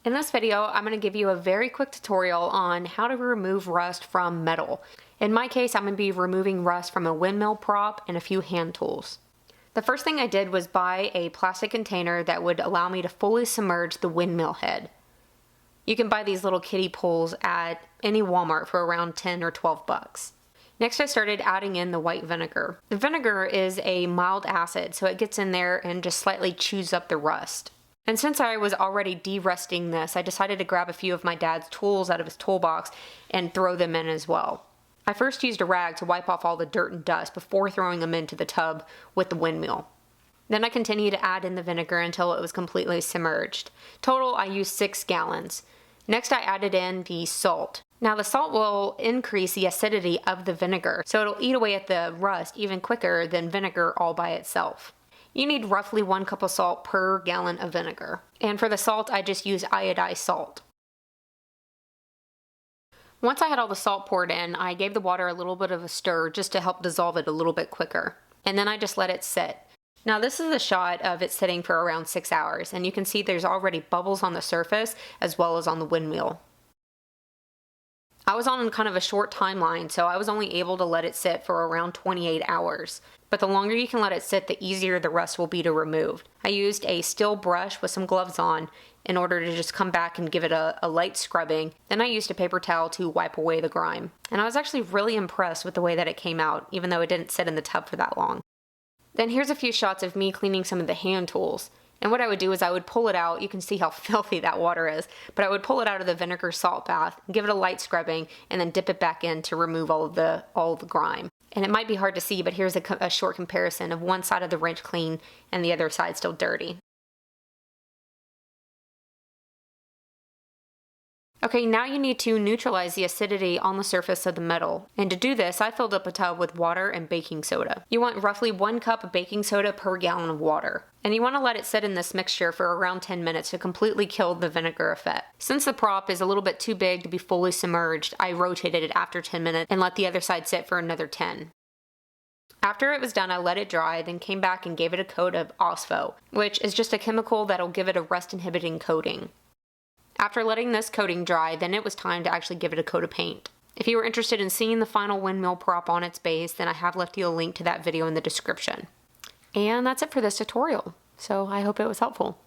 In this video, I'm going to give you a very quick tutorial on how to remove rust from metal. In my case, I'm going to be removing rust from a windmill prop and a few hand tools. The first thing I did was buy a plastic container that would allow me to fully submerge the windmill head. You can buy these little kiddie pools at any Walmart for around 10 or 12 bucks. Next, I started adding in the white vinegar. The vinegar is a mild acid, so it gets in there and just slightly chews up the rust. And since I was already de-rusting this, I decided to grab a few of my dad's tools out of his toolbox and throw them in as well. I first used a rag to wipe off all the dirt and dust before throwing them into the tub with the windmill. Then I continued to add in the vinegar until it was completely submerged. Total, I used 6 gallons. Next, I added in the salt. Now the salt will increase the acidity of the vinegar, so it'll eat away at the rust even quicker than vinegar all by itself. You need roughly 1 cup of salt per gallon of vinegar. And for the salt, I just use iodized salt. Once I had all the salt poured in, I gave the water a little bit of a stir just to help dissolve it a little bit quicker. And then I just let it sit. Now this is a shot of it sitting for around 6 hours, and you can see there's already bubbles on the surface as well as on the windmill. I was on kind of a short timeline, so I was only able to let it sit for around 28 hours. But the longer you can let it sit, the easier the rust will be to remove. I used a steel brush with some gloves on in order to just come back and give it a light scrubbing. Then I used a paper towel to wipe away the grime. And I was actually really impressed with the way that it came out, even though it didn't sit in the tub for that long. Then here's a few shots of me cleaning some of the hand tools. And what I would do is I would pull it out. You can see how filthy that water is, but I would pull it out of the vinegar salt bath, give it a light scrubbing, and then dip it back in to remove all the grime. And it might be hard to see, but here's a short comparison of one side of the wrench clean and the other side still dirty. Okay, now you need to neutralize the acidity on the surface of the metal. And to do this, I filled up a tub with water and baking soda. You want roughly 1 cup of baking soda per gallon of water. And you want to let it sit in this mixture for around 10 minutes to completely kill the vinegar effect. Since the prop is a little bit too big to be fully submerged, I rotated it after 10 minutes and let the other side sit for another 10. After it was done, I let it dry, then came back and gave it a coat of OSPHO, which is just a chemical that'll give it a rust-inhibiting coating. After letting this coating dry, then it was time to actually give it a coat of paint. If you were interested in seeing the final windmill prop on its base, then I have left you a link to that video in the description. And that's it for this tutorial, so I hope it was helpful.